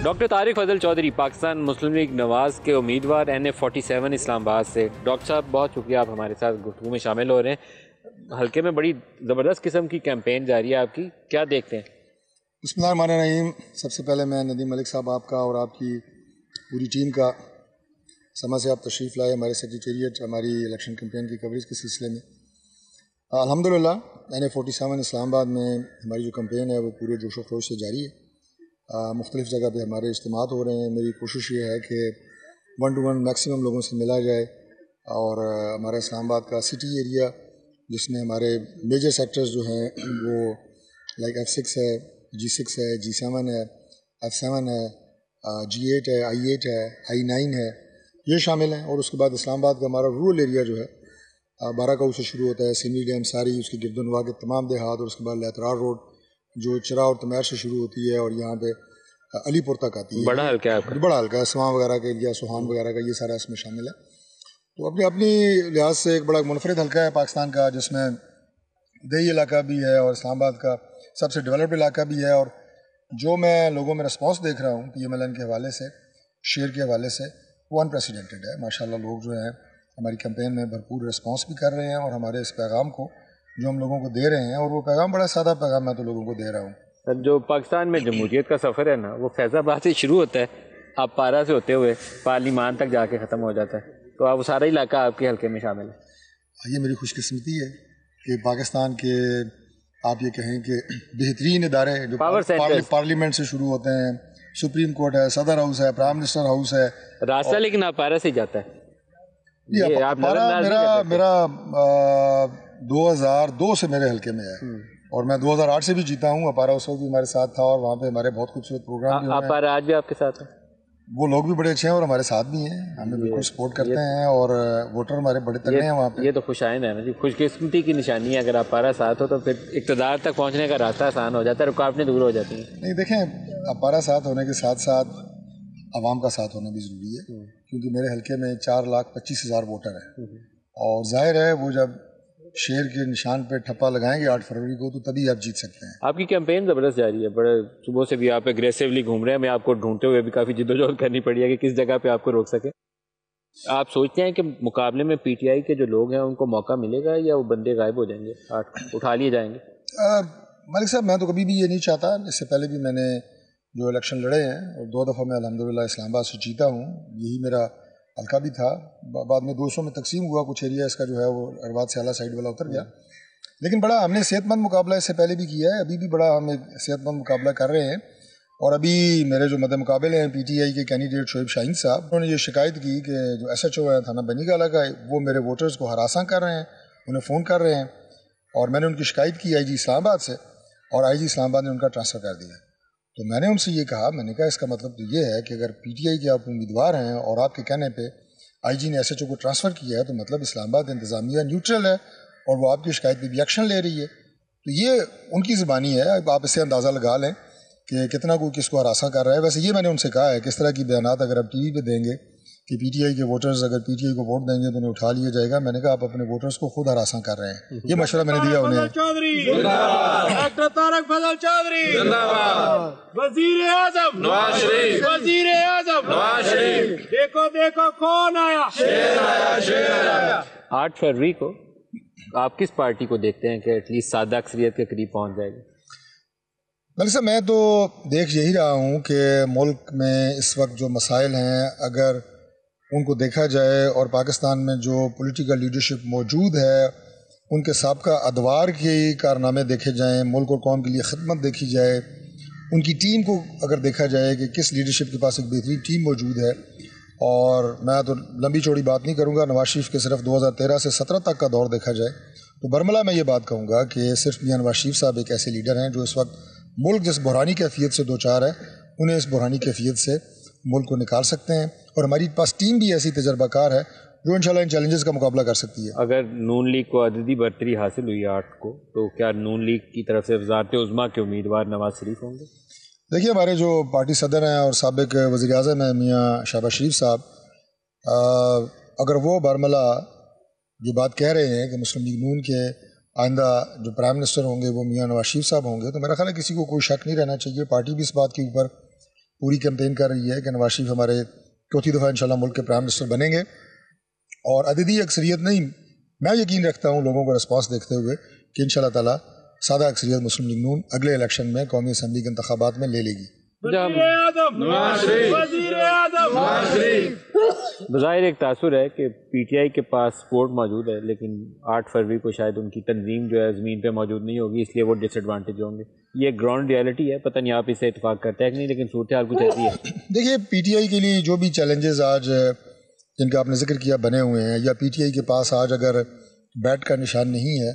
Doctor Tariq فضل چودھری پاکستان مسلم league نواز کے امیدوار NF47 اسلام آباد سے۔ ڈاکٹر صاحب بہت شکریہ، آپ ہمارے ساتھ گفتگو میں شامل ہو رہے ہیں۔ حلقے میں بڑی زبردست قسم کی کیمپین جاری ہے آپ کی، کیا دیکھتے ہیں؟ بسم اللہ الرحمن الرحیم۔ سب سے پہلے میں ندیم ملک صاحب آپ کا اور آپ کی پوری ٹیم کا سما سے آپ تشریف لائے ہمارے سیکریٹریٹ ہماری الیکشن کیمپین کی کوریج کے سلسلے میں۔ الحمدللہ NF47 اسلام آباد میں ہماری جو کیمپین ہے وہ پورے جوش و خروش سے جاری ہے۔ مختلف جگہ پہ ہمارے اجتماعات ہو رہے ہیں۔ میری کوشش یہ ہے کہ 1 to 1 میکسیمم لوگوں سے ملا جائے، اور ہمارا اسلام آباد کا سٹی ایریا جس میں ہمارے میجر سیکٹرز جو ہیں وہ لائک F6 ہے، G6 ہے، G7 ہے، F7 ہے، G8 ہے، I8 ہے، I9 ہے، یہ شامل ہیں۔ اور اس کے بعد اسلام آباد کا ہمارا رورل ایریا جو ہے 12 سے شروع ہوتا ہے، سینری ڈیم ساری، اس کی گرد و نواح کے تمام دیہات، اور اس کے بعد لیترار روڈ جو چرا اور تمیر سے شروع ہوتی ہے اور یہاں پہ علی پور تک آتی ہے۔ بڑا حلقہ ہے آپ کا؟ بڑا حلقہ ہے، سواں وغیرہ کا ایریا، سوہان وغیرہ کا، یہ سارا اس میں شامل ہے۔ تو اپنی لحاظ سے ایک بڑا منفرد حلقہ ہے پاکستان کا، جس میں دیہی علاقہ بھی ہے اور اسلام آباد کا سب سے ڈیولپڈ علاقہ بھی ہے۔ اور جو میں لوگوں میں رسپانس دیکھ رہا ہوں PMLN کے حوالے سے، شیئر کے حوالے سے، وہ انپریسیڈنٹڈ ہے۔ ماشاءاللہ لوگ جو ہیں ہماری کیمپین میں بھرپور رسپانس بھی کر رہے ہیں، اور ہمارے اس پیغام کو جو ہم لوگوں کو دے رہے ہیں، اور وہ پیغام بڑا سادہ پیغام میں تو لوگوں کو دے رہا ہوں۔ جو پاکستان میں جمہوریت کا سفر ہے نا، وہ فیض آباد سے شروع ہوتا ہے، آپ پارا سے ہوتے ہوئے پارلیمان تک جا کے ختم ہو جاتا ہے، تو آپ وہ سارا علاقہ آپ کے حلقے میں شامل ہے۔ یہ میری خوش قسمتی ہے کہ پاکستان کے آپ یہ کہیں کہ بہترین ادارے جو پارلیمنٹ سے شروع ہوتے ہیں، سپریم کورٹ ہے، صدر ہاؤس ہے، پرائم منسٹر ہاؤس ہے، راستہ لیکن آپ پارا سے جاتا ہے۔ میرا 2002 سے میرے حلقے میں ہے، اور میں 2008 سے بھی جیتا ہوں۔ اپارا اس وقت بھی ہمارے ساتھ تھا، اور وہاں پہ ہمارے بہت خوبصورت پروگرام بھی ہوئے ہیں۔ اپارا آج بھی آپ کے ساتھ ہے؟ وہ لوگ بھی بڑے اچھے ہیں اور ہمارے ساتھ بھی ہیں، ہمیں بالکل سپورٹ کرتے ہیں، اور ووٹر ہمارے بڑے تگڑے ہیں وہاں پہ۔ یہ تو خوش آئند ہے نا جی، خوش قسمتی کی نشانی ہے۔ اگر آپ پارا ساتھ ہو تو پھر اقتدار تک پہنچنے کا راستہ آسان ہو جاتا ہے، رکاوٹیں دور ہو جاتی ہیں۔ نہیں دیکھیں، اپارا ساتھ ہونے کے ساتھ ساتھ عوام کا ساتھ ہونا بھی ضروری ہے، کیونکہ میرے حلقے میں 4,25,000 ووٹر ہیں، اور ظاہر ہے وہ جب شیر کے نشان پہ ٹھپا لگائیں گے 8 فروری کو، تو تبھی آپ جیت سکتے ہیں۔ آپ کی کیمپین زبردست جاری ہے، بڑے صبح سے بھی آپ ایگریسولی گھوم رہے ہیں، میں آپ کو ڈھونڈتے ہوئے بھی کافی جدوجہد کرنی پڑی ہے کہ کس جگہ پہ آپ کو روک سکے۔ آپ سوچتے ہیں کہ مقابلے میں PTI کے جو لوگ ہیں ان کو موقع ملے گا، یا وہ بندے غائب ہو جائیں گے، اٹھا لیے جائیں گے؟ ملک صاحب، میں تو کبھی بھی یہ نہیں چاہتا۔ اس سے پہلے بھی میں نے جو الیکشن لڑے ہیں، اور 2 دفعہ میں الحمدللہ اسلام آباد سے جیتا ہوں، یہی میرا حلقہ بھی تھا۔ بعد میں 200 میں تقسیم ہوا، کچھ ایریا اس کا جو ہے وہ ارباد سے اعلیٰ سائڈ والا اتر گیا، لیکن بڑا ہم نے صحت مند مقابلہ اس سے پہلے بھی کیا ہے، ابھی بھی بڑا ہم ایک صحت مند مقابلہ کر رہے ہیں۔ اور ابھی میرے جو مد مقابلے ہیں PTI کے کینڈیڈیٹ شعیب شاہین صاحب، انہوں نے یہ شکایت کی کہ جو SHO ہے تھانہ بنی گالہ کا، وہ میرے ووٹرز کو ہراساں کر رہے ہیں، انہیں فون کر رہے ہیں، اور میں نے ان کی شکایت کی IG اسلام آباد سے، اور IG اسلام آباد نے ان کا ٹرانسفر کر دیا۔ تو میں نے ان سے یہ کہا، میں نے کہا اس کا مطلب تو یہ ہے کہ اگر PTI کے آپ امیدوار ہیں اور آپ کے کہنے پہ IG نے SHO کو ٹرانسفر کیا ہے، تو مطلب اسلام آباد انتظامیہ نیوٹرل ہے اور وہ آپ کی شکایت پہ بھی ایکشن لے رہی ہے۔ تو یہ ان کی زبانی ہے، آپ اس سے اندازہ لگا لیں کہ کتنا کوئی کس کو ہراساں کر رہا ہے۔ ویسے یہ میں نے ان سے کہا ہے کہ اس طرح کی بیانات اگر آپ TV پہ دیں گے کہ PTI کے ووٹرز اگر PTI کو ووٹ دیں گے تو انہیں اٹھا لیا جائے گا، میں نے کہا آپ اپنے ووٹرز کو خود ہراساں کر رہے ہیں۔ یہ مشورہ میں نے دیا انہیں۔ ڈاکٹر طارق فضل چودھری زندہ باد، وزیر اعظم نواز شریف، وزیر اعظم نواز شریف، دیکھو دیکھو کون آیا، شیر آیا، شیر آیا۔ 8 فروری کو آپ کس پارٹی کو دیکھتے ہیں کہ ایٹ لیسٹ سادہ اکثریت کے قریب پہنچ جائے گی؟ ملک صاحب، میں تو دیکھ یہی رہا ہوں کہ ملک میں اس وقت جو مسائل ہیں، اگر ان کو دیکھا جائے اور پاکستان میں جو پولیٹیکل لیڈرشپ موجود ہے ان کے سابقہ ادوار کے کارنامے دیکھے جائیں، ملک اور قوم کے لیے خدمت دیکھی جائے، ان کی ٹیم کو اگر دیکھا جائے کہ کس لیڈرشپ کے پاس ایک بہترین ٹیم موجود ہے، اور میں تو لمبی چوڑی بات نہیں کروں گا، نواز شریف کے صرف 2013 سے 17 تک کا دور دیکھا جائے تو برملا میں یہ بات کہوں گا کہ صرف میاں نواز شریف صاحب ایک ایسے لیڈر ہیں جو اس وقت ملک جس بحرانی کیفیت سے دوچار ہے، انہیں اس بحرانی کیفیت سے ملک کو نکال سکتے ہیں، اور ہماری پاس ٹیم بھی ایسی تجربہ کار ہے جو انشاءاللہ ان چیلنجز کا مقابلہ کر سکتی ہے۔ اگر نون لیگ کو عددی برتری حاصل ہوئی 8 کو، تو کیا نون لیگ کی طرف سے وزارت عظمیٰ کے امیدوار نواز شریف ہوں گے؟ دیکھیے، ہمارے جو پارٹی صدر ہیں اور سابق وزیر اعظم ہیں میاں شہباز شریف صاحب، اگر وہ برملا یہ بات کہہ رہے ہیں کہ مسلم لیگ نون کے آئندہ جو پرائم منسٹر ہوں گے وہ میاں نواز شریف صاحب ہوں گے، تو میرا خیال ہے کسی کو کوئی شک نہیں رہنا چاہیے۔ پارٹی بھی اس بات کے اوپر پوری کیمپین کر رہی ہے کہ نواز شریف ہمارے چوتھی دفعہ انشاءاللہ ملک کے پرائم منسٹر بنیں گے، اور عددی اکثریت نہیں، میں یقین رکھتا ہوں لوگوں کو رسپانس دیکھتے ہوئے کہ انشاءاللہ تعالیٰ سادہ اکثریت مسلم لیگ نون اگلے الیکشن میں قومی اسمبلی کے انتخابات میں لے لے گی۔ بظاہر ایک تاثر ہے کہ پی ٹی آئی کے پاس سپورٹ موجود ہے، لیکن 8 فروری کو شاید ان کی تنظیم جو ہے زمین پہ موجود نہیں ہوگی، اس لیے وہ ڈس ایڈوانٹیج ہوں گے۔ یہ گراؤنڈ ریالٹی ہے، پتہ نہیں آپ اس سے اتفاق کرتے ہیں کہ نہیں، لیکن صورتحال کچھ ایسی ہے۔ دیکھیے پی ٹی آئی کے لیے جو بھی چیلنجز آج جن کا آپ نے ذکر کیا بنے ہوئے ہیں، یا پی ٹی آئی کے پاس آج اگر بیٹ کا نشان نہیں ہے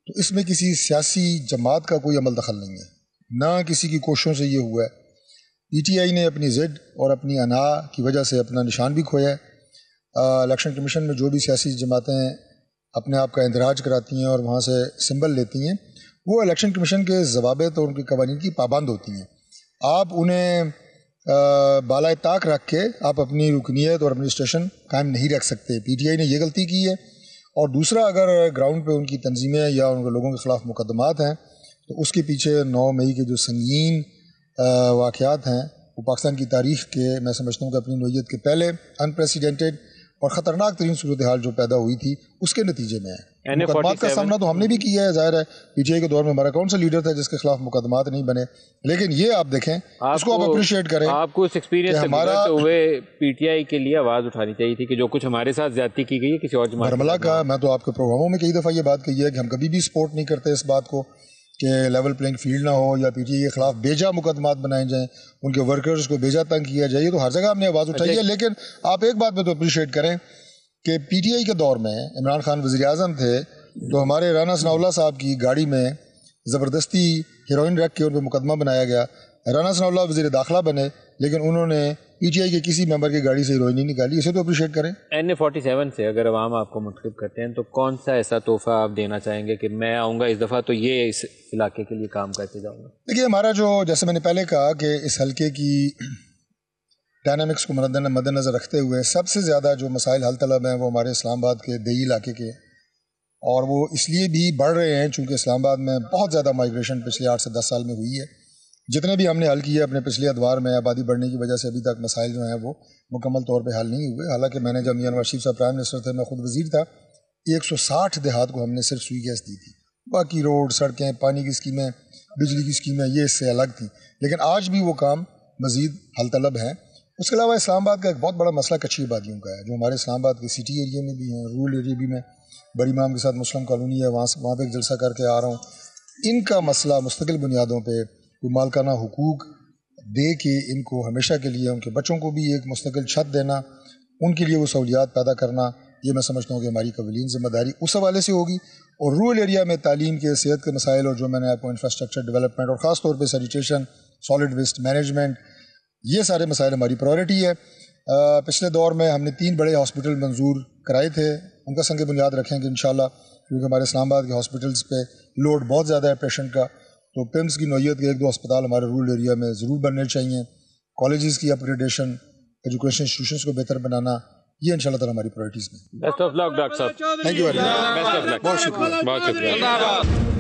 تو اس میں کسی سیاسی جماعت کا کوئی عمل دخل نہیں ہے، نہ کسی کی کوششوں سے یہ ہوا ہے۔ پی ٹی آئی نے اپنی ضد اور اپنی انا کی وجہ سے اپنا نشان بھی کھویا ہے۔ الیکشن کمیشن میں جو بھی سیاسی جماعتیں اپنے آپ کا اندراج کراتی ہیں اور وہاں سے سمبل لیتی ہیں، وہ الیکشن کمیشن کے ضوابط اور ان کے قوانین کی پابند ہوتی ہیں۔ آپ انہیں بالائے طاق رکھ کے آپ اپنی رکنیت اور اپنی اسٹیشن قائم نہیں رکھ سکتے۔ پی ٹی آئی نے یہ غلطی کی ہے، اور دوسرا اگر گراؤنڈ پہ ان کی تنظیمیں یا ان کے لوگوں کے خلاف مقدمات ہیں تو اس کے پیچھے 9 مئی کے جو سنگین واقعات ہیں وہ پاکستان کی تاریخ کے، میں سمجھتا ہوں کہ اپنی نوعیت کے پہلے انپریسیڈنٹڈ اور خطرناک ترین صورتحال جو پیدا ہوئی تھی اس کے نتیجے میں ہے۔ مقدمات کا سامنا تو ہم نے بھی کیا ہے، ظاہر ہے پی ٹی آئی کے دور میں ہمارا کون سا لیڈر تھا جس کے خلاف مقدمات نہیں بنے، لیکن یہ آپ دیکھیں، اس کو آپ اپریشیٹ کریں۔ آپ کو اس ایکسپیرینس سے گزرتے ہوئے پی ٹی آئی کے لیے آواز اٹھانی چاہیے تھی کہ جو کچھ ہمارے ساتھ زیادتی کی گئی ہے کسی اور جماعت برملا کا، میں تو آپ کے پروگراموں میں کئی دفعہ یہ بات کہی ہے کہ ہم کبھی بھی سپورٹ نہیں کرتے اس بات کو کہ لیول پلینگ فیلڈ نہ ہو یا پی ٹی آئی کے خلاف بیجا مقدمات بنائے جائیں، ان کے ورکرز کو بیجا تنگ کیا جائے، تو ہر جگہ ہم نے آواز اٹھائی ہے۔ لیکن آپ ایک بات پہ تو اپریشیٹ کریں کہ پی ٹی آئی کے دور میں عمران خان وزیر اعظم تھے تو ہمارے رانا ثناء اللہ صاحب کی گاڑی میں زبردستی ہیروئن رکھ کے ان پہ مقدمہ بنایا گیا۔ رانا ثناء اللہ وزیر داخلہ بنے لیکن انہوں نے پی ٹی آئی کے کسی ممبر کی گاڑی سے ہیروئن نہیں نکالی، اسے تو اپریشیٹ کریں۔ NA-47 سے اگر عوام آپ کو منتخب کرتے ہیں تو کون سا ایسا تحفہ آپ دینا چاہیں گے کہ میں آؤں گا اس دفعہ تو یہ اس علاقے کے لیے کام کرتے جاؤں گا؟ دیکھیے ہمارا جو، جیسے میں نے پہلے کہا کہ اس حلقے کی ڈائنامکس کو مد نظر رکھتے ہوئے سب سے زیادہ جو مسائل حل طلب ہیں وہ ہمارے اسلام آباد کے دیہی علاقے کے، اور وہ اس لیے بھی بڑھ رہے ہیں چونکہ اسلام آباد میں بہت زیادہ مائیگریشن پچھلے 8 سے 10 سال میں ہوئی ہے۔ جتنے بھی ہم نے حل کیے اپنے پچھلے ادوار میں، آبادی بڑھنے کی وجہ سے ابھی تک مسائل جو ہیں وہ مکمل طور پہ حل نہیں ہوئے۔ حالانکہ میں نے جب میاں نواز شریف صاحب پرائم منسٹر تھے، میں خود وزیر تھا، 160 دیہات کو ہم نے صرف سوئی گیس دی تھی، باقی روڈ، سڑکیں، پانی کی اسکیمیں، بجلی کی اسکیمیں یہ اس سے الگ تھیں، لیکن آج بھی وہ کام مزید حل طلب ہیں۔ اس کے علاوہ اسلام آباد کا ایک بہت بڑا مسئلہ کچھی آبادیوں کا ہے، جو ہمارے اسلام آباد کے سٹی ایریا میں بھی ہیں، رورل ایریا بھی میں بڑی امام کے ساتھ مسلم کالونی ہے، وہاں پہ ایک جلسہ کر کے آ رہا ہوں۔ ان کا مسئلہ مستقل بنیادوں پہ کوئی مالکانہ حقوق دے کے ان کو ہمیشہ کے لیے، ان کے بچوں کو بھی ایک مستقل چھت دینا، ان کے لیے وہ سہولیات پیدا کرنا، یہ میں سمجھتا ہوں کہ ہماری قوانین ذمہ داری اس حوالے سے ہوگی۔ اور رورل ایریا میں تعلیم کے، صحت کے مسائل، اور جو میں نے آپ کو انفراسٹرکچر ڈیولپمنٹ اور خاص طور پہ سینیٹیشن، سالڈ ویسٹ مینجمنٹ، یہ سارے مسائل ہماری پرائورٹی ہے۔ پچھلے دور میں ہم نے 3 بڑے ہاسپٹل منظور کرائے تھے، ان کا سنگ بنیاد رکھیں گے انشاءاللہ، کیونکہ ہمارے اسلام آباد کے ہاسپٹلس پہ لوڈ بہت زیادہ ہے پیشنٹ کا، تو پمس کی نوعیت کے 1-2 اسپتال ہمارے رورل ایریا میں ضرور بننے چاہیے۔ کالجز کی اپ گریڈیشن، ایجوکیشن انسٹیٹیوشنس کو بہتر بنانا، یہ انشاءاللہ تعالیٰ ہماری پرائورٹیز میں۔ بیسٹ آف لک ڈاکٹر صاحب، thank you very much, best of luck, بہت شکریہ، بہت شکریہ۔